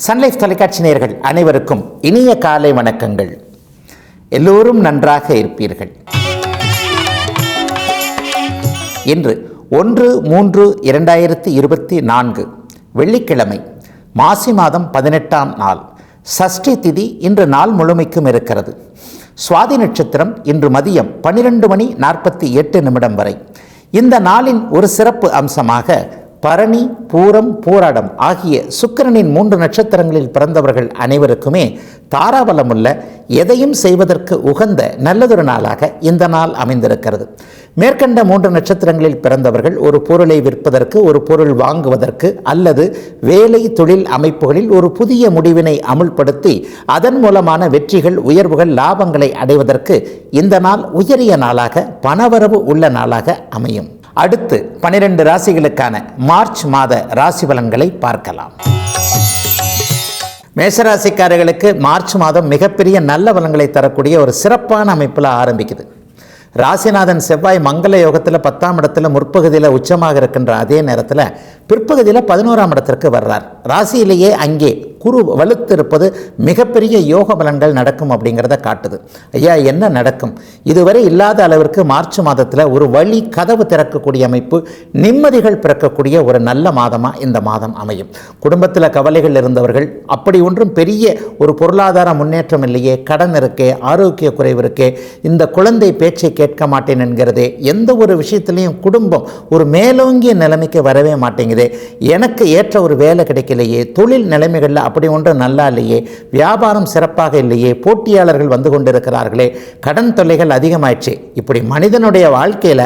Sun Life தொலைக்காட்சி நேயர்கள் அனைவருக்கும் இனிய காலை வணக்கங்கள். எல்லோரும் நன்றாக இருப்பீர்கள். இன்று 1/3/2024 வெள்ளிக்கிழமை, மாசி மாதம் 18ஆம் நாள், சஷ்டி திதி இன்று நாள் முழுமைக்கும் இருக்கிறது. சுவாதி நட்சத்திரம் இன்று மதியம் 12:48 வரை. இந்த நாளின் ஒரு சிறப்பு அம்சமாக பரணி, பூரம், பூராடம் ஆகிய சுக்கிரனின் 3 நட்சத்திரங்களில் பிறந்தவர்கள் அனைவருக்குமே தாராபலமுள்ள, எதையும் செய்வதற்கு உகந்த நல்லதொரு நாளாக இந்த நாள் அமைந்திருக்கிறது. மேற்கண்ட 3 நட்சத்திரங்களில் பிறந்தவர்கள் ஒரு பொருளை விற்பதற்கு, ஒரு பொருள் வாங்குவதற்கு அல்லது வேலை தொழில் அமைப்புகளில் ஒரு புதிய முடிவினை அமுல்படுத்தி அதன் மூலமான வெற்றிகள், உயர்வுகள், லாபங்களை அடைவதற்கு இந்த நாள் உயரிய நாளாக, பணவரவு உள்ள நாளாக அமையும். அடுத்து 12 ராசிகளுக்கான மார்ச் மாத ராசி பலன்களை பார்க்கலாம். மேஷராசிக்காரர்களுக்கு மார்ச் மாதம் மிகப்பெரிய நல்ல பலன்களை தரக்கூடிய ஒரு சிறப்பான அமைப்பில் ஆரம்பிக்குது. ராசிநாதன் செவ்வாய் மங்கள யோகத்தில் 10ஆம் இடத்துல முற்பகுதியில் உச்சமாக இருக்கின்ற அதே நேரத்தில் பிற்பகுதியில் 11ஆம் இடத்திற்கு வர்றார். ராசியிலேயே அங்கே குரு வலுத்திருப்பது மிகப்பெரிய யோக பலன்கள் நடக்கும் அப்படிங்கிறத காட்டுது. ஐயா, என்ன நடக்கும்? இதுவரை இல்லாத அளவிற்கு மார்ச் மாதத்தில் ஒரு வழி கதவு திறக்கக்கூடிய அமைப்பு, நிம்மதிகள் பிறக்கக்கூடிய ஒரு நல்ல மாதமாக இந்த மாதம் அமையும். குடும்பத்தில் கவலைகள் இருந்தவர்கள், அப்படி ஒன்றும் பெரிய ஒரு பொருளாதார முன்னேற்றம் இல்லையே, கடன் இருக்கே, ஆரோக்கிய குறைவு இருக்கே, இந்த குழந்தை பேச்சை கேட்க மாட்டேன் என்கிறதே, எந்த ஒரு விஷயத்திலையும் குடும்பம் ஒரு மேலோங்கிய நிலைமைக்கு வரவே மாட்டேங்குதே, எனக்கு ஏற்ற ஒரு வேலை கிடைக்கலையே, தொழில் நிலைமைகளில் அப்படி ஒன்றும் நல்லா இல்லையே, வியாபாரம் சிறப்பாக இல்லையே, போட்டியாளர்கள் வந்து கொண்டிருக்கிறார்களே, கடன் தொல்லைகள் அதிகமாயிடுச்சு, இப்படி மனிதனுடைய வாழ்க்கையில்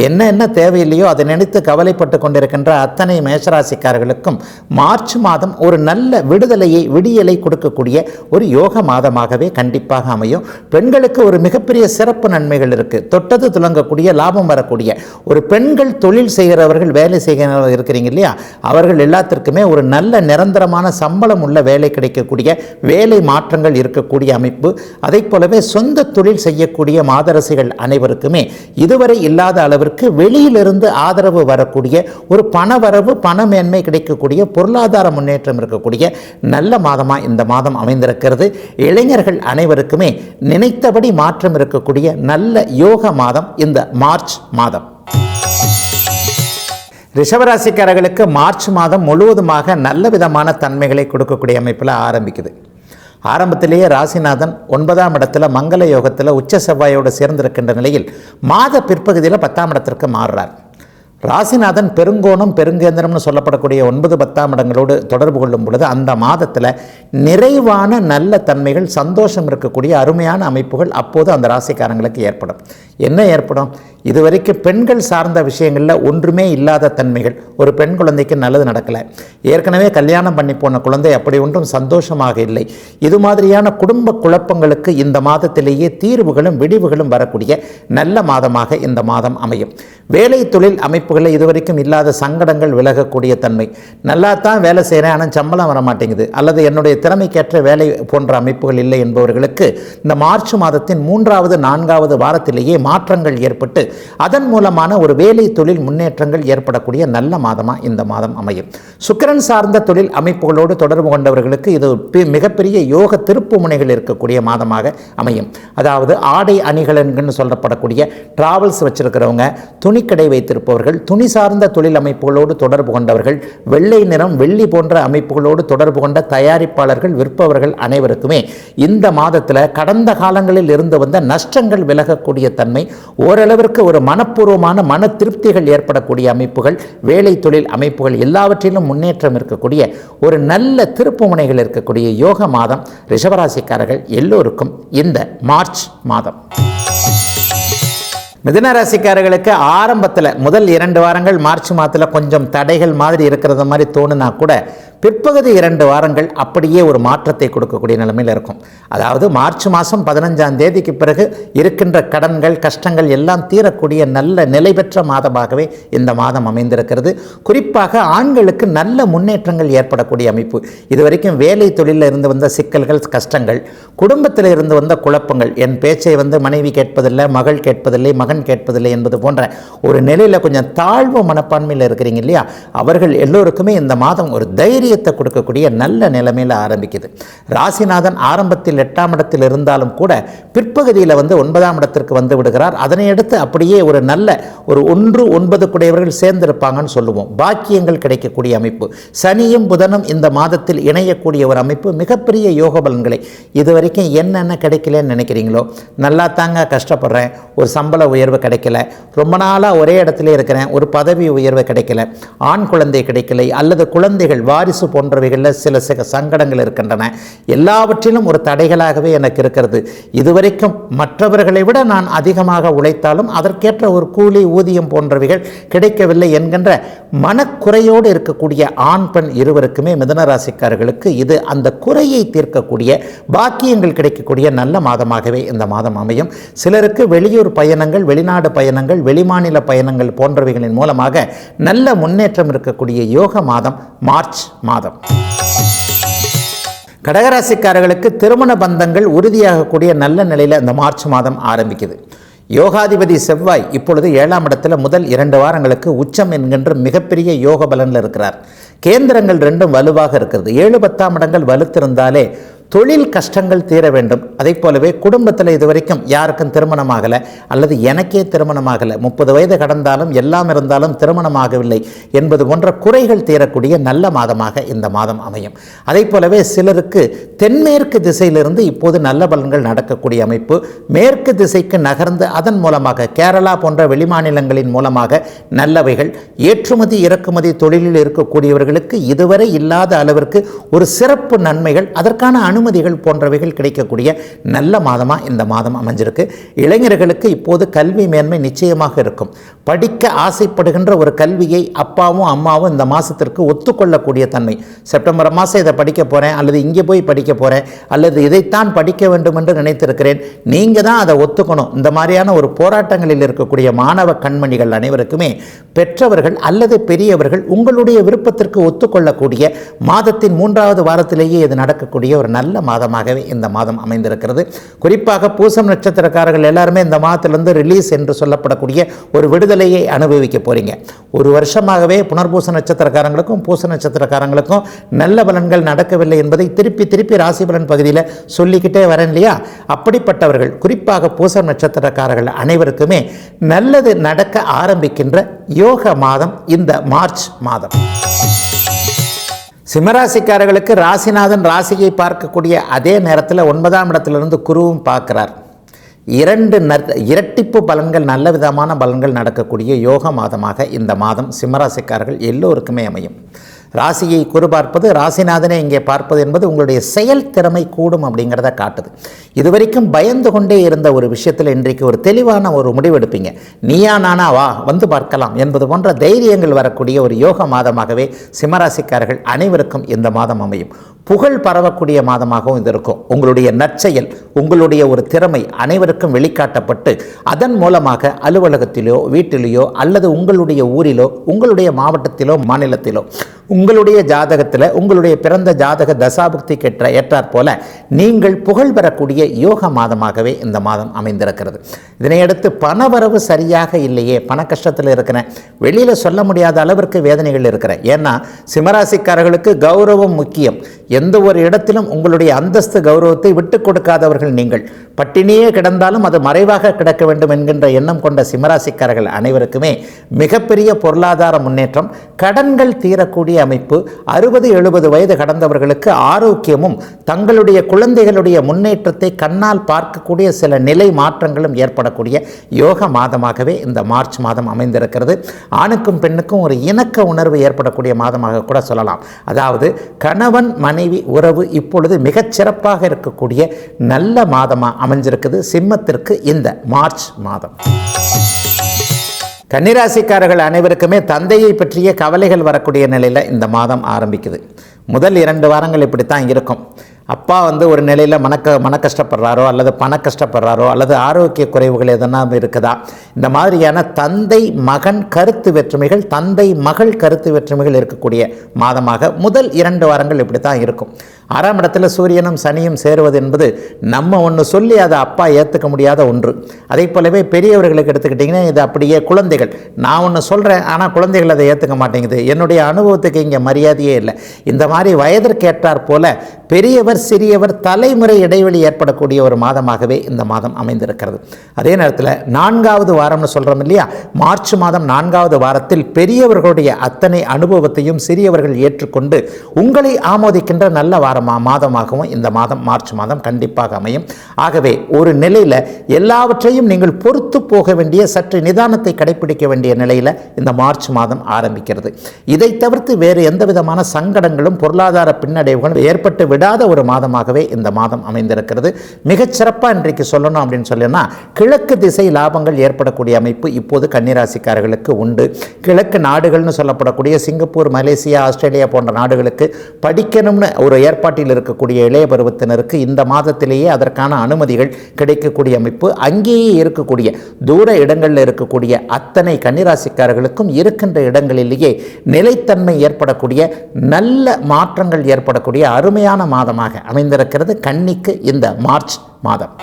என்ன தேவையில்லையோ அதை நினைத்து கவலைப்பட்டு கொண்டிருக்கின்ற அத்தனை மேஷராசிக்காரர்களுக்கும் மார்ச் மாதம் ஒரு நல்ல விடுதலையை, விடியலை கொடுக்கக்கூடிய ஒரு யோக மாதமாகவே கண்டிப்பாக அமையும். பெண்களுக்கு ஒரு மிகப்பெரிய சிறப்பு நன்மைகள் இருக்குது. தொட்டது துலங்கக்கூடிய, லாபம் வரக்கூடிய ஒரு பெண்கள், தொழில் செய்கிறவர்கள், வேலை செய்கிறவர்கள் இருக்கிறீங்க இல்லையா, அவர்கள் எல்லாத்திற்குமே ஒரு நல்ல நிரந்தரமான சம்பளம் உள்ள வேலை கிடைக்கக்கூடிய, வேலை மாற்றங்கள் இருக்கக்கூடிய அமைப்பு. அதை போலவே சொந்த தொழில் செய்யக்கூடிய மாதரசிகள் அனைவருக்குமே இதுவரை இல்லாத அளவிற்கு வெளியிலிருந்து ஆதரவு வரக்கூடிய ஒரு பணவரவு, பணமேன்மை கிடைக்கக்கூடிய, பொருளாதார முன்னேற்றம் இருக்கக்கூடிய நல்ல மாதமாக இந்த மாதம் அமைந்திருக்கிறது. இளைஞர்கள் அனைவருக்குமே நினைத்தபடி மாற்றம் இருக்கக்கூடிய நல்ல யோக மாதம் இந்த மார்ச் மாதம். ரிஷபராசிக்காரர்களுக்கு மார்ச் மாதம் முழுவதுமாக நல்ல விதமான தன்மைகளை கொடுக்கக்கூடிய அமைப்பில் ஆரம்பிக்குது. ஆரம்பத்திலேயே ராசிநாதன் 9ஆம் இடத்துல மங்கள யோகத்தில் உச்ச செவ்வாயோடு சேர்ந்திருக்கின்ற நிலையில் மாத பிற்பகுதியில் 10ஆம் இடத்திற்கு மாறுறார். ராசிநாதன் பெருங்கோணம், பெருங்கேந்திரம்னு சொல்லப்படக்கூடிய 9, 10ஆம் இடங்களோடு தொடர்பு கொள்ளும் பொழுது அந்த மாதத்தில் நிறைவான நல்ல தன்மைகள், சந்தோஷம் இருக்கக்கூடிய அருமையான அமைப்புகள் அப்போது அந்த ராசிக்காரங்களுக்கு ஏற்படும். என்ன ஏற்படும்? இதுவரைக்கும் பெண்கள் சார்ந்த விஷயங்களில் ஒன்றுமே இல்லாத தன்மைகள். ஒரு பெண் குழந்தைக்கு நல்லது நடக்கலை, ஏற்கனவே கல்யாணம் பண்ணி போன குழந்தை அப்படி ஒன்றும் சந்தோஷமாக இல்லை, இது மாதிரியான குடும்ப குழப்பங்களுக்கு இந்த மாதத்திலேயே தீர்வுகளும் விடிவுகளும் வரக்கூடிய நல்ல மாதமாக இந்த மாதம் அமையும். வேலை தொழில் அமைப்புகளில் இதுவரைக்கும் இல்லாத சங்கடங்கள் விலகக்கூடிய தன்மை. நல்லா தான் வேலை செய்கிறேன், ஆனால் சம்பளம் வர மாட்டேங்குது, அல்லது என்னுடைய திறமைக்கேற்ற வேலை போன்ற அமைப்புகள் இல்லை என்பவர்களுக்கு இந்த மார்ச் மாதத்தின் 3வது 4வது வாரத்திலேயே மாற்றங்கள் ஏற்பட்டு அதன் மூலமான ஒரு வேலை தொழில் முன்னேற்றங்கள் ஏற்படக்கூடிய நல்ல மாதமாக இந்த மாதம் அமையும். சுக்கிரன் சார்ந்த தொழில் அமைப்புகளோடு தொடர்பு கொண்டவர்களுக்கு இது மிகப்பெரிய யோக திருப்பு முனைகள் இருக்கக்கூடிய மாதமாக அமையும். அதாவது ஆடை அணிகள் என்று சொல்லப்படக்கூடிய டிராவல்ஸ் வச்சிருக்கிறவங்க, துணிக்கடை வைத்திருப்பவர்கள், துணி சார்ந்த தொழில் அமைப்புகளோடு தொடர்பு கொண்டவர்கள், வெள்ளை நிறம், வெள்ளி போன்ற அமைப்புகளோடு தொடர்பு கொண்ட தயாரிப்பாளர்கள், விற்பவர்கள் அனைவருக்குமே இந்த மாதத்தில் கடந்த காலங்களில் இருந்து வந்த நஷ்டங்கள் விலகக்கூடிய தன்மை, ஓரளவிற்கு ஒரு மனப்பூர்வமான மன திருப்திகள் ஏற்படக்கூடிய அமைப்புகள், வேலை தொழில் அமைப்புகள் எல்லாவற்றிலும் முன்னேற்றம் இருக்கக்கூடிய ஒரு நல்ல திருப்பு முனைகள் இருக்கக்கூடிய யோக மாதம் ரிஷபராசிக்காரர்கள் எல்லோருக்கும் இந்த மார்ச் மாதம். மிதுன ராசிக்காரர்களுக்கு ஆரம்பத்தில் முதல் 2 வாரங்கள் மார்ச் மாதத்தில் கொஞ்சம் தடைகள் மாதிரி இருக்கிறது மாதிரி தோணுனா கூட பிற்பகுதி 2 வாரங்கள் அப்படியே ஒரு மாற்றத்தை கொடுக்கக்கூடிய நிலைமையில் இருக்கும். அதாவது மார்ச் மாதம் 15ஆம் தேதிக்கு பிறகு இருக்கின்ற கடன்கள், கஷ்டங்கள் எல்லாம் தீரக்கூடிய நல்ல நிலை பெற்ற மாதமாகவே இந்த மாதம் அமைந்திருக்கிறது. குறிப்பாக ஆண்களுக்கு நல்ல முன்னேற்றங்கள் ஏற்படக்கூடிய அமைப்பு. இதுவரைக்கும் வேலை தொழிலில் இருந்து வந்த சிக்கல்கள், கஷ்டங்கள், குடும்பத்தில் இருந்து வந்த குழப்பங்கள், என் பேச்சை மனைவி கேட்பதில்லை, மகள் கேட்பதில்லை, மகன் கேட்பதில்லை என்பது போன்ற ஒரு நிலையில் கொஞ்சம் தாழ்வு மனப்பான்மையில் இருக்கிறீங்க இல்லையா, அவர்கள் எல்லோருக்குமே இந்த மாதம் ஒரு தைரிய தைரியத்தை கொடுக்கக்கூடிய நல்ல நிலைமையில் ஆரம்பிக்குது. ராசிநாதன் ஆரம்பத்தில் 8ஆம் இடத்தில் இருந்தாலும் கூட பிற்பகுதியில் 9ஆம் இடத்திற்கு வந்து விடுகிறார். அதனை அடுத்து அப்படியே ஒரு நல்ல ஒரு 1-9 குடையவர்கள் சேர்ந்திருப்பாங்கன்னு சொல்லுவோம். பாக்கியங்கள் கிடைக்கக்கூடிய அமைப்பு. சனியும் புதனும் இந்த மாதத்தில் இணையக்கூடிய ஒரு அமைப்பு மிகப்பெரிய யோக பலன்களை. இதுவரைக்கும் என்னென்ன கிடைக்கலன்னு நினைக்கிறீங்களோ, நல்லா தாங்க கஷ்டப்படுறேன், ஒரு சம்பள உயர்வு கிடைக்கல, ரொம்ப நாளாக ஒரே இடத்துல இருக்கிறேன், ஒரு பதவி உயர்வு கிடைக்கல, ஆண் குழந்தை கிடைக்கலை, அல்லது குழந்தைகள் வாரிசு போன்றவைகளில் சில சங்கடங்கள் இருக்கின்றன, எல்லாவற்றிலும் ஒரு தடைகளாகவே எனக்கு இருக்கிறது, இதுவரைக்கும் மற்றவர்களை விட நான் அதிகமாக உழைத்தாலும் அதற்கேற்ற ஒரு கூலி ஊதியம் போன்றவைகள் கிடைக்கவில்லை என்கின்ற மனக்குறையோடு இருக்கக்கூடிய ஆண் பெண் இருவருக்குமே மிதுன ராசிக்காரர்களுக்கு இது அந்த குறையை தீர்க்கக்கூடிய பாக்கியங்கள் கிடைக்கக்கூடிய நல்ல மாதமாகவே இந்த மாதம் அமையும். சிலருக்கு வெளியூர் பயணங்கள், வெளிநாடு பயணங்கள், வெளிமாநில பயணங்கள் போன்றவைகளின் மூலமாக நல்ல முன்னேற்றம் இருக்கக்கூடிய யோக மாதம் மார்ச் மாதம். கடகராசிக்காரர்களுக்கு திருமண பந்தங்கள் உறுதியாகக்கூடிய நல்ல நிலையில் இந்த மார்ச் மாதம் ஆரம்பிக்குது. யோகாதிபதி செவ்வாய் இப்பொழுது 7ஆம் இடத்துல முதல் 2 வாரங்களுக்கு உச்சம் என்கின்ற மிகப்பெரிய யோக பலனில் இருக்கிறார். கேந்திரங்கள் 2ம் வலுவாக இருக்கிறது. 7-10ஆம் இடங்கள் வலுத்திருந்தாலே தொழில் கஷ்டங்கள் தீர வேண்டும். அதை போலவே குடும்பத்தில் இதுவரைக்கும் யாருக்கும் திருமணமாகலை அல்லது எனக்கே திருமணமாகலை, 30 வயது கடந்தாலும் எல்லாம் இருந்தாலும் திருமணமாகவில்லை என்பது போன்ற குறைகள் தீரக்கூடிய நல்ல மாதமாக இந்த மாதம் அமையும். அதை போலவே சிலருக்கு தென்மேற்கு திசையிலிருந்து இப்போது நல்ல பலன்கள் நடக்கக்கூடிய அமைப்பு. மேற்கு திசைக்கு நகர்ந்து அதன் மூலமாக கேரளா போன்ற வெளிமாநிலங்களின் மூலமாக நல்லவைகள், ஏற்றுமதி இறக்குமதி தொழிலில் இருக்கக்கூடியவர்களுக்கு இதுவரை இல்லாத அளவிற்கு ஒரு சிறப்பு நன்மைகள், அதற்கான அனுமதிகள் போன்றவைகள் கிடைக்கக்கூடிய நல்ல மாதமாக இந்த மாதம் அமைஞ்சிருக்கு. இளைஞர்களுக்கு இப்போது கல்வி மேன்மை நிச்சயமாக இருக்கும். படிக்க ஆசைப்படுகின்ற ஒரு கல்வியை அப்பாவும் அம்மாவும் இந்த மாதத்திற்கு ஒத்துக்கொள்ளக்கூடிய தன்மை. செப்டம்பர் மாதம் இதை படிக்க போகிறேன், அல்லது இங்கே போய் படிக்க போகிறேன், அல்லது இதைத்தான் படிக்க வேண்டும் என்று நினைத்திருக்கிறேன், நீங்கள் தான் அதை ஒத்துக்கணும். இந்த மாதிரியான ஒரு போராட்டங்களில் இருக்கக்கூடிய மாணவ கண்மணிகள் அனைவருக்குமே பெற்றவர்கள் அல்லது பெரியவர்கள் உங்களுடைய விருப்பத்திற்கு ஒத்துக்கொள்ளக்கூடிய மாதத்தின் 3வது வாரத்திலேயே இது நடக்கக்கூடிய ஒரு நல்ல மாதமாகவே இந்த மாதம் அமைந்திருக்கிறது. குறிப்பாக பூசம் நட்சத்திரக்காரர்கள் எல்லாருமே இந்த மாதத்திலிருந்து ரிலீஸ் என்று சொல்லப்படக்கூடிய ஒரு விடுதலையை அனுபவிக்க போறீங்க. ஒரு வருஷமாகவே புனர்பூச நட்சத்திரக்காரங்களுக்கும் பூச நட்சத்திரக்காரங்களுக்கும் நல்ல பலன்கள் நடக்கவில்லை என்பதை திருப்பி திருப்பி ராசி பலன் பகுதியில் சொல்லிக்கிட்டே வரேன் இல்லையா? அப்படிப்பட்டவர்கள், குறிப்பாக பூசம் நட்சத்திரக்காரர்கள் அனைவருக்குமே நல்லது நடக்க ஆரம்பிக்கின்ற யோக மாதம் இந்த மார்ச் மாதம். சிம்மராசிக்காரர்களுக்கு ராசிநாதன் ராசியை பார்க்கக்கூடிய அதே நேரத்தில் 9ஆம் இடத்திலிருந்து குருவும் பார்க்கிறார். 2 இரட்டிப்பு பலன்கள், நல்ல விதமான பலன்கள் நடக்கக்கூடிய யோக மாதமாக இந்த மாதம் சிம்மராசிக்காரர்கள் எல்லோருக்குமே அமையும். ராசியை குரு பார்ப்பது, ராசிநாதனை இங்கே பார்ப்பது என்பது உங்களுடைய செயல் திறமை கூடும் அப்படிங்கிறத காட்டுது. இதுவரைக்கும் பயந்து கொண்டே இருந்த ஒரு விஷயத்தில் இன்றைக்கு ஒரு தெளிவான ஒரு முடிவெடுப்பீங்க. நீயா நானா வா வந்து பார்க்கலாம் என்பது போன்ற தைரியங்கள் வரக்கூடிய ஒரு யோக மாதமாகவே சிம்மராசிக்காரர்கள் அனைவருக்கும் இந்த மாதம் அமையும். புகழ் பரவக்கூடிய மாதமாகவும் இது இருக்கும். உங்களுடைய நற்செயல், உங்களுடைய ஒரு திறமை அனைவருக்கும் வெளிக்காட்டப்பட்டு அதன் மூலமாக அலுவலகத்திலோ வீட்டிலேயோ அல்லது உங்களுடைய ஊரிலோ உங்களுடைய மாவட்டத்திலோ மாநிலத்திலோ உங்களுடைய ஜாதகத்தில் உங்களுடைய பிறந்த ஜாதக தசாபுக்தி ஏற்றாற் போல நீங்கள் புகழ் பெறக்கூடிய யோக மாதமாகவே இந்த மாதம் அமைந்திருக்கிறது. இதனையடுத்து பணவரவு சரியாக இல்லையே, பண கஷ்டத்தில் இருக்கிறேன், வெளியில் சொல்ல முடியாத அளவிற்கு வேதனைகள் இருக்கிறேன். ஏன்னா சிம்மராசிக்காரர்களுக்கு கௌரவம் முக்கியம். எந்த ஒரு இடத்திலும் உங்களுடைய அந்தஸ்து கௌரவத்தை விட்டு கொடுக்காதவர்கள் நீங்கள். பட்டினியே கிடந்தாலும் அது மறைவாக கிடக்க வேண்டும் என்கின்ற எண்ணம் கொண்ட சிம்மராசிக்காரர்கள் அனைவருக்குமே மிகப்பெரிய பொருளாதார முன்னேற்றம், கடன்கள் தீரக்கூடிய அமைப்பு. 60-70 வயது கடந்தவர்களுக்கு ஆரோக்கியமும் தங்களுடைய குழந்தைகளுடைய முன்னேற்றத்தை கண்ணால் பார்க்கக்கூடிய சில நிலை மாற்றங்களும் ஏற்படக்கூடிய யோக மாதமாகவே இந்த மார்ச் மாதம் அமைந்திருக்கிறது. ஆணுக்கும் பெண்ணுக்கும் ஒரு இணக்க உணர்வு ஏற்படக்கூடிய மாதமாக கூட சொல்லலாம். அதாவது கணவன் மனைவி உறவு இப்பொழுது மிகச் சிறப்பாக இருக்கக்கூடிய நல்ல மாதமாக அமைஞ்சிருக்குது சிம்மத்திற்கு இந்த மார்ச் மாதம். கன்னிராசிக்காரர்கள் அனைவருக்குமே தந்தையை பற்றிய கவலைகள் வரக்கூடிய நிலையில் இந்த மாதம் ஆரம்பிக்குது. முதல் 2 வாரங்கள் இப்படித்தான் இருக்கும். அப்பா ஒரு நிலையில் மன கஷ்டப்படுறாரோ அல்லது பண கஷ்டப்படுறாரோ அல்லது ஆரோக்கிய குறைவுகள் எதனா இருக்குதா, இந்த மாதிரியான தந்தை மகன் கருத்து வேற்றுமைகள், தந்தை மகள் கருத்து வேற்றுமைகள் இருக்கக்கூடிய மாதமாக முதல் 2 வாரங்கள் இப்படி தான் இருக்கும். 6ஆம் இடத்துல சூரியனும் சனியும் சேருவது என்பது நம்ம ஒன்று சொல்லி அதை அப்பா ஏற்றுக்க முடியாத ஒன்று. அதே போலவே பெரியவர்களுக்கு எடுத்துக்கிட்டிங்கன்னா இது அப்படியே குழந்தைகள், நான் ஒன்று சொல்கிறேன் ஆனால் குழந்தைகள் அதை ஏற்றுக்க மாட்டேங்குது, என்னுடைய அனுபவத்துக்கு இங்கே மரியாதையே இல்லை. இந்த மாதிரி வயதிற்கேற்றாற் போல பெரியவர் சிறியவர் தலைமுறை இடைவெளி ஏற்படக்கூடிய ஒரு மாதமாகவே இந்த மாதம் அமைந்திருக்கிறது. அதே நேரத்தில் 4வது வாரம்னு சொல்கிறோம் இல்லையா, மார்ச் மாதம் 4வது வாரத்தில் பெரியவர்களுடைய அத்தனை அனுபவத்தையும் சிறியவர்கள் ஏற்றுக்கொண்டு உங்களை ஆமோதிக்கின்ற நல்ல மாதமாகவும் இந்த மாதம் மார்ச் மாதம் கண்டிப்பாக அமையும். ஆகவே ஒரு நிலையில் எல்லாவற்றையும் நீங்கள் பொறுத்து போக வேண்டிய, சற்று நிதானத்தை கடைபிடிக்க வேண்டிய நிலையில் இந்த மார்ச் மாதம் ஆரம்பிக்கிறது. இதை தவிர்த்து வேறு எந்த விதமான சங்கடங்களும் பொருளாதார பின்னடைவுகளும் ஏற்பட்டு விடாத ஒரு மாதமாகவே இந்த மாதம் அமைந்திருக்கிறது. மிகச்சிறப்பாக இன்றைக்கு சொல்லணும் அப்படின்னு சொல்லினா, கிழக்கு திசை லாபங்கள் ஏற்படக்கூடிய அமைப்பு இப்போது கன்னிராசிக்காரர்களுக்கு உண்டு. கிழக்கு நாடுகள்னு சொல்லப்படக்கூடிய சிங்கப்பூர், மலேசியா, ஆஸ்திரேலியா போன்ற நாடுகளுக்கு படிக்கணும்னு ஒரு ஏற்பாட்டில் இருக்கக்கூடிய இளைய பருவத்தினருக்கு இந்த மாதத்திலேயே அதற்கான அனுமதிகள் கிடைக்கக்கூடிய அமைப்பு. அங்கேயே இருக்கக்கூடிய தூர இடங்களில் இருக்கக்கூடிய அத்தனை கன்னிராசிக்காரர்களுக்கும் இருக்கின்ற இடங்களிலேயே நிலைத்தன்மை ஏற்படக்கூடிய நல்ல மாற்றங்கள் ஏற்படக்கூடிய அருமையான மாதமாக அமைந்திருக்கிறது கன்னிக்கு இந்த மார்ச் மாதம்.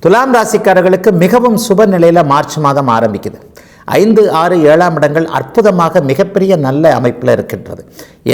துலாம் ராசிக்காரர்களுக்கு மிகவும் சுப நிலையில் மார்ச் மாதம் ஆரம்பிக்குது. 5, 6, 7ஆம் இடங்கள் அற்புதமாக மிகப்பெரிய நல்ல அமைப்பில் இருக்கின்றது.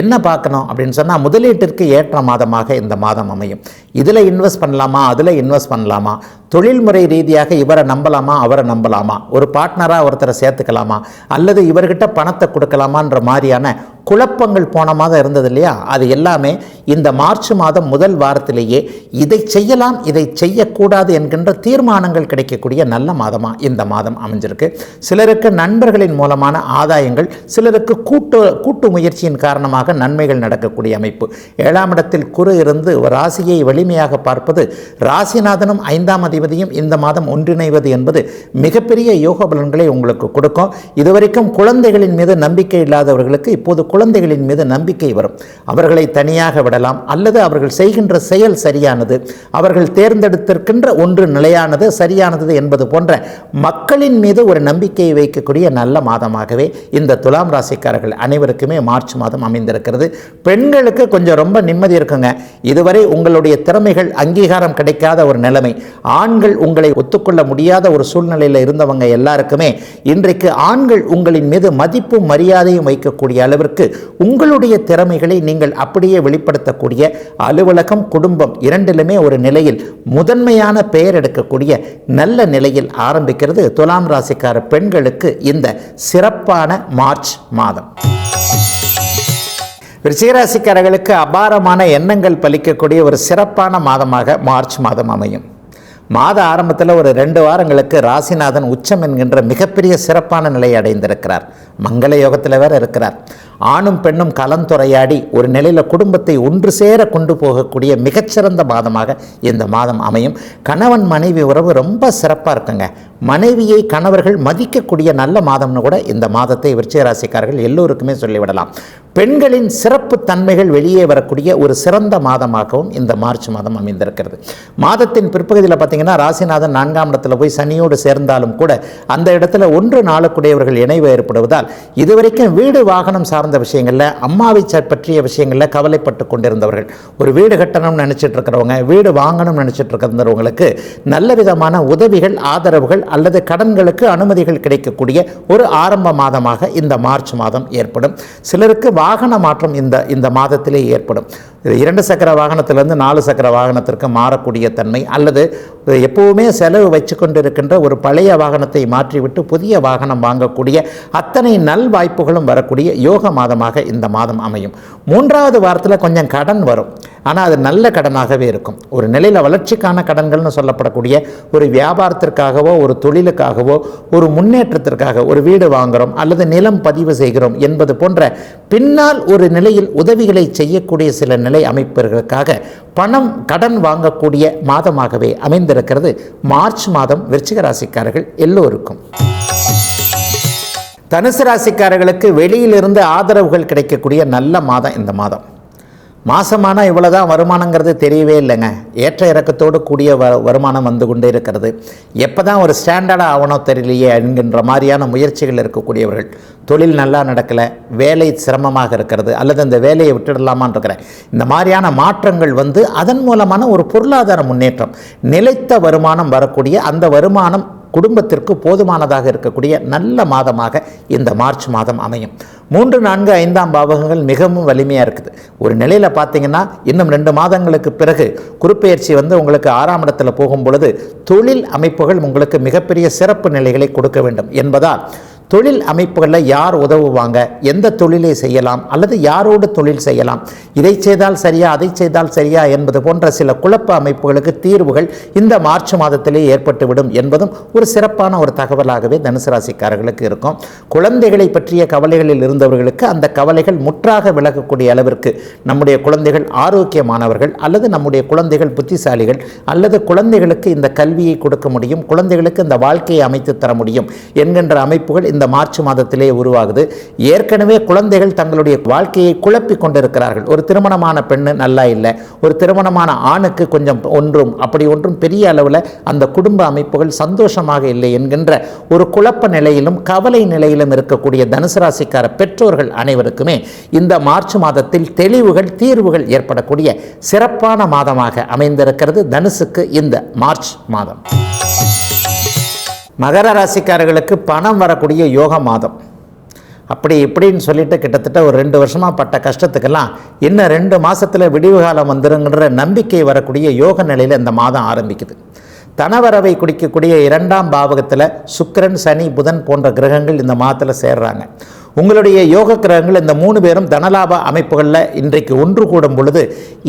என்ன பார்க்கணும் அப்படின்னு சொன்னால், முதலீட்டிற்கு ஏற்ற மாதமாக இந்த மாதம் அமையும். இதில் இன்வெஸ்ட் பண்ணலாமா, அதில் இன்வெஸ்ட் பண்ணலாமா, தொழில்முறை ரீதியாக இவரை நம்பலாமா, அவரை நம்பலாமா, ஒரு பார்ட்னராக ஒருத்தரை சேர்த்துக்கலாமா, அல்லது இவர்கிட்ட பணத்தை கொடுக்கலாமான்ற மாதிரியான குழப்பங்கள் போன மாதம் இருந்தது இல்லையா, அது எல்லாமே இந்த மார்ச் மாதம் முதல் வாரத்திலேயே இதை செய்யலாம், இதை செய்யக்கூடாது என்கின்ற தீர்மானங்கள் கிடைக்கக்கூடிய நல்ல மாதமாக இந்த மாதம் அமைஞ்சிருக்கு. சிலருக்கு நண்பர்களின் மூலமான ஆதாயங்கள், சிலருக்கு கூட்டு முயற்சியின் காரணமாக நன்மைகள் நடக்கக்கூடிய அமைப்பு. 7ஆம் இடத்தில் குரு இருந்து ராசியை வலிமையாக பார்ப்பது, ராசிநாதனும் 5ஆம் அதிபதியும் இந்த மாதம் ஒன்றிணைவது என்பது மிகப்பெரிய யோக பலன்களை உங்களுக்கு கொடுக்கும். இதுவரைக்கும் குழந்தைகளின் மீது நம்பிக்கை இல்லாதவர்களுக்கு இப்போது குழந்தைகளின் மீது நம்பிக்கை வரும். அவர்களை தனியாக விடலாம், அல்லது அவர்கள் செய்கின்ற செயல் சரியானது, அவர்கள் தேர்ந்தெடுத்திருக்கின்ற ஒன்று நிலையானது, சரியானது என்பது போன்ற மக்களின் மீது ஒரு நம்பிக்கையை வைக்கக்கூடிய நல்ல மாதமாகவே இந்த துலாம் ராசிக்காரர்கள் அனைவருக்குமே மார்ச் மாதம் அமைந்திருக்கிறது. பெண்களுக்கு கொஞ்சம் ரொம்ப நிம்மதி இருக்குங்க. இதுவரை உங்களுடைய திறமைகள் அங்கீகாரம் கிடைக்காத ஒரு நிலைமை, ஆண்கள் உங்களை ஒத்துக்கொள்ள முடியாத ஒரு சூழ்நிலையில் இருந்தவங்க எல்லாருக்குமே இன்றைக்கு ஆண்கள் உங்களின் மீது மதிப்பும் மரியாதையும் வைக்கக்கூடிய அளவிற்கு உங்களுடைய திறமைகளை நீங்கள் அப்படியே வெளிப்படுத்தக்கூடிய, அலுவலகம் குடும்பம் இரண்டிலுமே ஒரு நிலையில் முதன்மையான பெயர் எடுக்கக்கூடிய நல்ல நிலையில் ஆரம்பிக்கிறது துலாம் ராசிக்கார பெண்களுக்கு இந்த சிறப்பான மார்ச் மாதம். விருச்சிகராசிக்காரர்களுக்கு அபாரமான எண்ணங்கள் பலிக்கக்கூடிய ஒரு சிறப்பான மாதமாக மார்ச் மாதம் அமையும். மாத ஆரம்பத்தில் ஒரு 2 வாரங்களுக்கு ராசிநாதன் உச்சம் என்கின்ற மிகப்பெரிய சிறப்பான நிலையை அடைந்திருக்கிறார். மங்கள யோகத்தில் வேற இருக்கிறார். ஆணும் பெண்ணும் கலந்துரையாடி ஒரு நிலையில் குடும்பத்தை ஒன்று சேர கொண்டு போகக்கூடிய மிகச்சிறந்த மாதமாக இந்த மாதம் அமையும். கணவன் மனைவி உறவு ரொம்ப சிறப்பாக இருக்குங்க. மனைவியை கணவர்கள் மதிக்கக்கூடிய நல்ல மாதம்னு கூட இந்த மாதத்தை விருச்சிக ராசிக்காரர்கள் எல்லோருக்குமே சொல்லிவிடலாம். பெண்களின் சிறப்பு தன்மைகள் வெளியே வரக்கூடிய ஒரு சிறந்த மாதமாகவும் இந்த மார்ச் மாதம் அமைந்திருக்கிறது. மாதத்தின் பிற்பகுதியில் பார்த்தீங்கன்னா ராசிநாதன் 4ஆம் இடத்துல போய் சனியோடு சேர்ந்தாலும் கூட அந்த இடத்துல 1 நாளுக்குடையவர்கள் இணைவு ஏற்படுவதால் இதுவரைக்கும் வீடு வாகனம் சார்ந்த விஷயங்களில், அம்மாவை பற்றிய விஷயங்களில் கவலைப்பட்டு கொண்டிருந்தவர்கள், ஒரு வீடு கட்டணும்னு நினச்சிட்டு இருக்கிறவங்க, வீடு வாங்கணும்னு நினச்சிட்டு இருக்கிறவங்களுக்கு நல்ல விதமான உதவிகள், ஆதரவுகள் அல்லது கடன்களுக்கு அனுமதிகள் கிடைக்கக்கூடிய ஒரு ஆரம்ப மாதமாக இந்த மார்ச் மாதம் ஏற்படும். சிலருக்கு வாகன மாற்றம் இந்த மாதத்திலே ஏற்படும். 2 சக்கர வாகனத்திலிருந்து 4 சக்கர வாகனத்திற்கு மாறக்கூடிய தன்மை, அல்லது எப்பவுமே செலவு வச்சு கொண்டு இருக்கின்ற ஒரு பழைய வாகனத்தை மாற்றிவிட்டு புதிய வாகனம் வாங்கக்கூடிய அத்தனை நல் வாய்ப்புகளும் வரக்கூடிய யோக மாதமாக இந்த மாதம் அமையும். 3வது வாரத்தில் கொஞ்சம் கடன் வரும், ஆனால் அது நல்ல கடனாகவே இருக்கும். ஒரு நிலையில் வளர்ச்சிக்கான கடன்கள்னு சொல்லப்படக்கூடிய ஒரு வியாபாரத்திற்காகவோ, ஒரு தொழிலுக்காகவோ, ஒரு முன்னேற்றத்திற்காக ஒரு வீடு வாங்குகிறோம் அல்லது நிலம் பதிவு செய்கிறோம் என்பது போன்ற பின்னால் ஒரு நிலையில் உதவிகளை செய்யக்கூடிய சில நிலை அமைப்புகளுக்காக பணம் கடன் வாங்கக்கூடிய மாதமாகவே அமைந்திருக்கிறது மார்ச் மாதம் விருச்சிக ராசிக்காரர்கள் எல்லோருக்கும். தனுசு ராசிக்காரர்களுக்கு வெளியிலிருந்து ஆதரவுகள் கிடைக்கக்கூடிய நல்ல மாதம் இந்த மாதம். மாதமானால் இவ்வளோ தான் வருமானங்கிறது தெரியவே இல்லைங்க. ஏற்ற இறக்கத்தோடு கூடிய வருமானம் வந்து கொண்டே இருக்கிறது. எப்போ தான் ஒரு ஸ்டாண்டர்டாக ஆகணும் தெரியலையே என்கின்ற மாதிரியான முயற்சிகள் இருக்கக்கூடியவர்கள், தொழில் நல்லா நடக்கலை, வேலை சிரமமாக இருக்கிறது, அல்லது அந்த வேலையை விட்டுடலாமான்னு இருக்கிறேன், இந்த மாதிரியான மாற்றங்கள் வந்து அதன் மூலமான ஒரு பொருளாதார முன்னேற்றம், நிலைத்த வருமானம் வரக்கூடிய, அந்த வருமானம் குடும்பத்திற்கு போதுமானதாக இருக்கக்கூடிய நல்ல மாதமாக இந்த மார்ச் மாதம் அமையும். 3, 4, 5ஆம் பாவகங்கள் மிகவும் வலிமையாக இருக்குது. ஒரு நிலையில் பார்த்தீங்கன்னா இன்னும் 2 மாதங்களுக்கு பிறகு குருப்பெயர்ச்சி வந்து உங்களுக்கு 6ஆம் இடத்துல போகும் பொழுது தொழில் அமைப்புகள் உங்களுக்கு மிகப்பெரிய சிறப்பு நிலைகளை கொடுக்க வேண்டும் என்பதால் தொழில் அமைப்புகளில் யார் உதவுவாங்க, எந்த தொழிலை செய்யலாம், அல்லது யாரோடு தொழில் செய்யலாம், இதை செய்தால் சரியா அதை செய்தால் சரியா என்பது போன்ற சில குழப்ப அமைப்புகளுக்கு தீர்வுகள் இந்த மார்ச் மாதத்திலே ஏற்பட்டுவிடும் என்பதும் ஒரு சிறப்பான ஒரு தகவலாகவே தனுசு ராசிக்காரர்களுக்கு இருக்கும். குழந்தைகளை பற்றிய கவலைகளில் இருந்தவர்களுக்கு அந்த கவலைகள் முற்றாக விலகக்கூடிய அளவிற்கு நம்முடைய குழந்தைகள் ஆரோக்கியமானவர்கள், அல்லது நம்முடைய குழந்தைகள் புத்திசாலிகள், அல்லது குழந்தைகளுக்கு இந்த கல்வியை கொடுக்க முடியும், குழந்தைகளுக்கு இந்த வாழ்க்கையை அமைத்து தர முடியும் என்கின்ற அமைப்புகள் இந்த மார்ச் மாதத்திலே உருவாகுது. ஏற்கனவே குழந்தைகள் தங்களுடைய வாழ்க்கையை குழப்பி கொண்டிருக்கிறார்கள். ஒரு திருமணமான பெண்ணு நல்லா இல்லை, ஒரு திருமணமான ஆணுக்கு கொஞ்சம் ஒன்றும் பெரிய அளவில் அந்த குடும்ப அமைப்புகள் சந்தோஷமாக இல்லை என்கின்ற ஒரு குழப்ப நிலையிலும் கவலை நிலையிலும் இருக்கக்கூடிய தனுசு ராசிக்கார பெற்றோர்கள் அனைவருக்குமே இந்த மார்ச் மாதத்தில் தெளிவுகள், தீர்வுகள் ஏற்படக்கூடிய சிறப்பான மாதமாக அமைந்திருக்கிறது தனுசுக்கு இந்த மார்ச் மாதம். மகர ராசிக்காரர்களுக்கு பணம் வரக்கூடிய யோக மாதம். அப்படி இப்படின்னு சொல்லிட்டு கிட்டத்தட்ட ஒரு 2 வருஷமாக பட்ட கஷ்டத்துக்கெல்லாம் இன்னும் 2 மாதத்தில் விடிவு காலம் வந்துருங்கிற நம்பிக்கை வரக்கூடிய யோக நிலையில் இந்த மாதம் ஆரம்பிக்குது. தனவரவை குடிக்கக்கூடிய 2ஆம் பாவகத்தில் சுக்கிரன், சனி, புதன் போன்ற கிரகங்கள் இந்த மாதத்தில் சேர்றாங்க. உங்களுடைய யோக கிரகங்கள் இந்த 3 பேரும் தனலாப அமைப்புகளில் இன்றைக்கு ஒன்று கூடும் பொழுது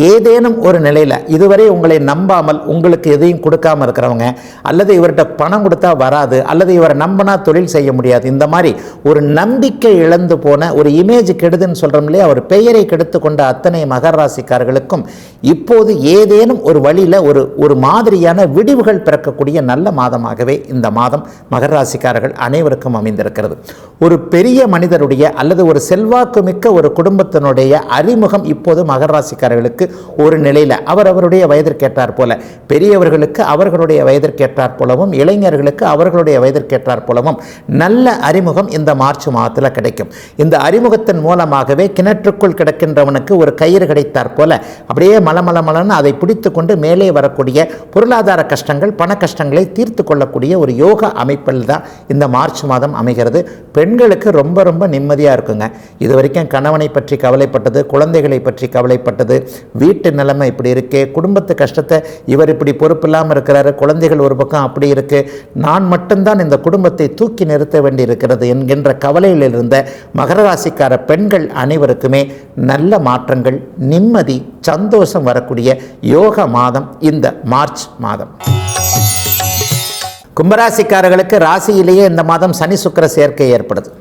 ஏதேனும் ஒரு நிலையில் இதுவரை உங்களை நம்பாமல் உங்களுக்கு எதையும் கொடுக்காமல் இருக்கிறவங்க, அல்லது இவர்கிட்ட பணம் கொடுத்தா வராது, அல்லது இவரை நம்பினா தொழில் செய்ய முடியாது, இந்த மாதிரி ஒரு நம்பிக்கை இழந்து போன ஒரு இமேஜ் கெடுதுன்னு சொல்கிறோம் இல்லையா, ஒரு பெயரை கெடுத்து கொண்ட அத்தனை மகர ராசிக்காரர்களுக்கும் இப்போது ஏதேனும் ஒரு வழியில் ஒரு மாதிரியான விடிவுகள் பிறக்கக்கூடிய நல்ல மாதமாகவே இந்த மாதம் மகர ராசிக்காரர்கள் அனைவருக்கும் அமைந்திருக்கிறது. ஒரு பெரிய மனிதருடைய அல்லது ஒரு செல்வாக்கு மிக்க ஒரு குடும்பத்தினுடைய அறிமுகம் இப்போது மகர ராசிக்காரர்களுக்கு ஒரு நிலையில் அவருடைய வயதிற்கேற்றார் போல, பெரியவர்களுக்கு அவர்களுடைய வயதிற்கேற்றார் போலவும், இளைஞர்களுக்கு அவர்களுடைய வயதிற்கேற்றார் போலவும் நல்ல அறிமுகம் இந்த மார்ச் மாதத்தில் கிடைக்கும். இந்த அறிமுகத்தின் மூலமாகவே கிணற்றுக்குள் கிடக்கின்றவனுக்கு ஒரு கயிறு கிடைத்தார் போல அப்படியே மலமலமலன்னு அதை பிடித்து கொண்டு மேலே வரக்கூடிய பொருளாதார கஷ்டங்கள், பண கஷ்டங்களை தீர்த்து கொள்ளக்கூடிய ஒரு யோக அமைப்பில் தான் இந்த மார்ச் மாதம் அமைகிறது. பெண்களுக்கு ரொம்ப ரொம்ப நிம்மதியாக இருக்குங்க. இது வரைக்கும் கணவனை பற்றி கவலைப்பட்டது, குழந்தைகளை பற்றி கவலைப்பட்டது, வீட்டு நிலைமை இப்படி இருக்கு, குடும்பத்து கஷ்டத்தை இவர் இப்படி பொறுப்பு இல்லாமல் இருக்கிறாரு, குழந்தைகள் ஒரு பக்கம் அப்படி இருக்கு, நான் மட்டும்தான் இந்த குடும்பத்தை தூக்கி நிறுத்த வேண்டி இருக்கிறது என்கின்ற கவலையில் இருந்த மகர ராசிக்கார பெண்கள் அனைவருக்குமே நல்ல மாற்றங்கள், நிம்மதி, சந்தோஷம் வரக்கூடிய யோக மாதம் இந்த மார்ச் மாதம். கும்பராசிக்காரர்களுக்கு ராசியிலேயே இந்த மாதம் சனி சுக்கிர சேர்க்கை ஏற்படுது.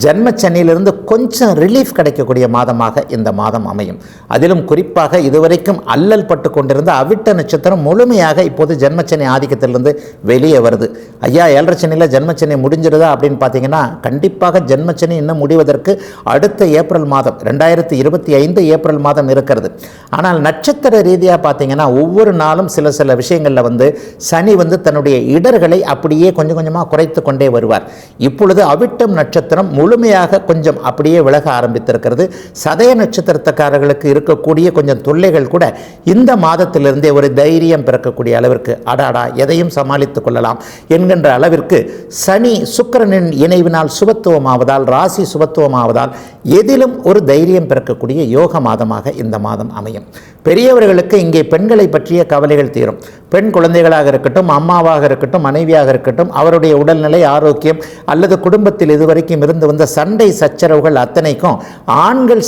ஜன்மச்சனியிலிருந்து கொஞ்சம் ரிலீஃப் கிடைக்கக்கூடிய மாதமாக இந்த மாதம் அமையும். அதிலும் குறிப்பாக இதுவரைக்கும் அல்லல் பட்டு கொண்டிருந்த அவிட்ட நட்சத்திரம் முழுமையாக இப்போது ஜன்மச்சனி ஆதிக்கத்திலிருந்து வெளியே வருது. ஐயா 7.5 சனியில் ஜன்மச்சனி முடிஞ்சிருதா அப்படின்னு பார்த்தீங்கன்னா கண்டிப்பாக ஜன்மச்சனி இன்னும் முடிவதற்கு அடுத்த ஏப்ரல் மாதம் 2025 ஏப்ரல் மாதம் இருக்கிறது. ஆனால் நட்சத்திர ரீதியாக பார்த்தீங்கன்னா ஒவ்வொரு நாளும் சில விஷயங்களில் வந்து சனி வந்து தன்னுடைய இடர்களை அப்படியே கொஞ்சம் கொஞ்சமாக குறைத்து கொண்டே வருவார். இப்பொழுது அவிட்டம் நட்சத்திரம் முழுமையாக கொஞ்சம் அப்படியே விலக ஆரம்பித்திருக்கிறது. சதய நட்சத்திரக்காரர்களுக்கு இருக்கக்கூடிய கொஞ்சம் தொல்லைகள் கூட இந்த மாதத்திலிருந்தே ஒரு தைரியம் பிறக்கக்கூடிய அளவிற்கு அடாடா எதையும் சமாளித்துக் கொள்ளலாம் என்கின்ற அளவிற்கு சனி சுக்கிரனின் இணைவினால் சுபத்துவமாவதால், ராசி சுபத்துவமாவதால் எதிலும் ஒரு தைரியம் பிறக்கக்கூடிய யோக மாதமாக இந்த மாதம் அமையும். பெரியவர்களுக்கு இங்கே பெண்களை பற்றிய கவலைகள் தீரும். பெண் குழந்தைகளாக இருக்கட்டும், அம்மாவாக இருக்கட்டும், மனைவியாக இருக்கட்டும், அவருடைய உடல்நிலை, ஆரோக்கியம் அல்லது குடும்பத்தில் இதுவரைக்கும் இருந்து வந்த சண்டை சச்சரவுகள் அத்தனைக்கும் ஆண்கள்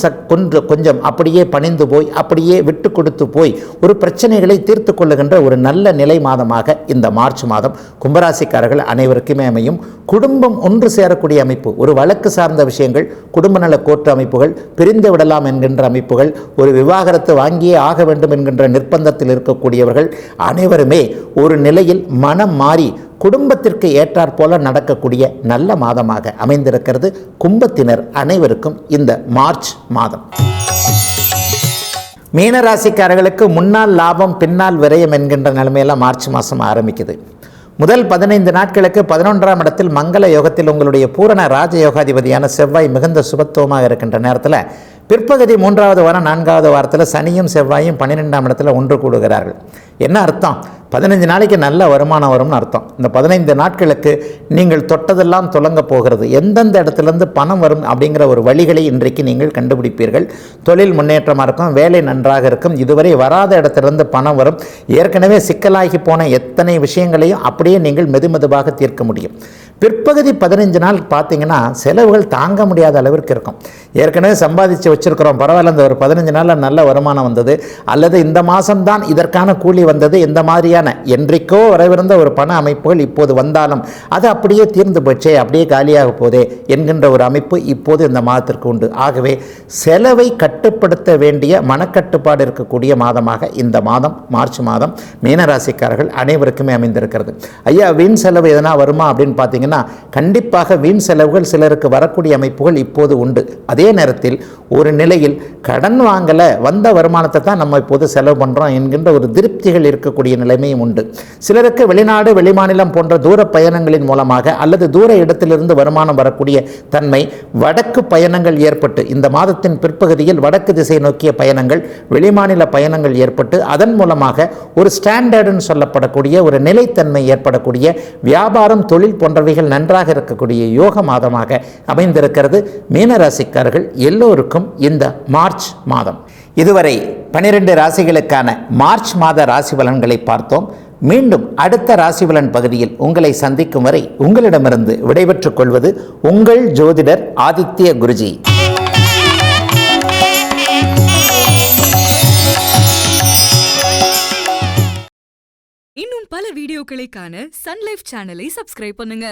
கொஞ்சம் அப்படியே பணிந்து போய் அப்படியே விட்டு கொடுத்து போய் ஒரு பிரச்சனைகளை தீர்த்து கொள்ளுகின்ற ஒரு நல்ல நிலை மாதமாக இந்த மார்ச் மாதம் கும்பராசிக்காரர்கள் அனைவருக்குமே அமையும். குடும்பம் ஒன்று சேரக்கூடிய அமைப்பு, ஒரு வழக்கு சார்ந்த விஷயங்கள், குடும்ப நல கோர்ட்டு அமைப்புகள், பிரிந்து விடலாம் என்கின்ற அமைப்புகள், ஒரு விவாகரத்து வாங்கியே ஆக வேண்டும் என்கின்ற நிர்பந்தத்தில் இருக்கக்கூடியவர்கள் அனைவருமே ஒரு நிலையில் மனம் மாறி குடும்பத்திற்கு ஏற்றாற் போல நடக்கக்கூடிய நல்ல மாதமாக அமைந்திருக்கிறது கும்பத்தினர் அனைவருக்கும் இந்த மார்ச் மாதம். மீனராசிக்காரர்களுக்கு முன்னால் லாபம் பின்னால் விரயம் என்கின்ற நிலைமையெல்லாம் மார்ச் மாதம் ஆரம்பிக்குது. முதல் 15 நாட்களுக்கு 11ஆம் இடத்தில் மங்கள யோகத்தில் உங்களுடைய பூரண ராஜயோகாதிபதியான செவ்வாய் மிகுந்த சுபத்துவமாக இருக்கின்ற நேரத்தில் பிற்பகுதி 3வது வாரம் 4வது வாரத்தில் சனியும் செவ்வாயும் 12ஆம் இடத்துல ஒன்று கூடுகிறார்கள். என்ன அர்த்தம்? 15 நாளைக்கு நல்ல வருமானம் வரும்னு அர்த்தம். இந்த 15 நாட்களுக்கு நீங்கள் தொட்டதெல்லாம் துலங்க போகிறது. எந்தெந்த இடத்துலேருந்து பணம் வரும் அப்படிங்கிற ஒரு வழிகளை இன்றைக்கு நீங்கள் கண்டுபிடிப்பீர்கள். தொழில் முன்னேற்றமாக இருக்கும், வேலை நன்றாக இருக்கும், இதுவரை வராத இடத்திலிருந்து பணம் வரும். ஏற்கனவே சிக்கலாகி போன எத்தனை விஷயங்களையும் அப்படியே நீங்கள் மெதுமெதுவாக தீர்க்க முடியும். பிற்பகுதி 15 நாள் பார்த்தீங்கன்னா செலவுகள் தாங்க முடியாத அளவிற்கு இருக்கும். ஏற்கனவே சம்பாதிச்சு வச்சுருக்கிறோம், பரவாயில்ல இந்த ஒரு 15 நாளில் நல்ல வருமானம் வந்தது, அல்லது இந்த மாதம்தான் இதற்கான கூலி வந்தது, இந்த மாதிரியான என்றைக்கோ வரவிருந்த ஒரு பண அமைப்புகள் இப்போது வந்தாலும் அது அப்படியே தீர்ந்து போச்சே, அப்படியே காலியாக போதே என்கின்ற ஒரு அமைப்பு இப்போது இந்த மாதத்திற்கு உண்டு. ஆகவே செலவை கட்டுப்படுத்த வேண்டிய மனக்கட்டுப்பாடு இருக்கக்கூடிய மாதமாக இந்த மாதம் மார்ச் மாதம் மீனராசிக்காரர்கள் அனைவருக்குமே அமைந்திருக்கிறது. ஐயா, வீண் செலவு எதனா வருமா அப்படின்னு பார்த்தீங்கன்னா கண்டிப்பாக வீண் செலவுகள் சிலருக்கு வரக்கூடிய அமைப்புகள் இப்போது உண்டு. அதே நேரத்தில் ஒரு நிலையில் கடன் வாங்கல, வந்த வருமானத்தை தான் நம்ம இப்போது செலவு பண்ணுறோம் என்கின்ற ஒரு திருப்திகள் இருக்கக்கூடிய நிலைமையும் உண்டு. சிலருக்கு வெளிநாடு வெளிமாநிலம் போன்ற தூர பயணங்களின் மூலமாக அல்லது தூர இடத்திலிருந்து வருமானம் வரக்கூடிய தன்மை, வடக்கு பயணங்கள் ஏற்பட்டு இந்த மாதத்தின் பிற்பகுதியில் வடக்கு திசை நோக்கிய பயணங்கள், வெளிமாநில பயணங்கள் ஏற்பட்டு அதன் மூலமாக ஒரு ஸ்டாண்டர்டுன்னு சொல்லப்படக்கூடிய ஒரு நிலைத்தன்மை ஏற்படக்கூடிய வியாபாரம் தொழில் போன்றவைகள் நன்றாக இருக்கக்கூடிய யோக மாதமாக அமைந்திருக்கிறது. மீனராசிக்காரர்கள் எல்லோருக்கும் இந்த மார்ச் மாதம். இதுவரை 12 ராசிகளுக்கான மார்ச் மாத ராசி பலன்களை பார்த்தோம். மீண்டும் அடுத்த ராசி பலன் பகுதியில் உங்களை சந்திக்கும் வரை உங்களிடமிருந்து விடைபெற்றுக் கொள்வது உங்கள் ஜோதிடர் ஆதித்ய குருஜி. இன்னும் பல வீடியோக்களை காண சன் லைஃப் சேனலை சப்ஸ்கிரைப் பண்ணுங்க.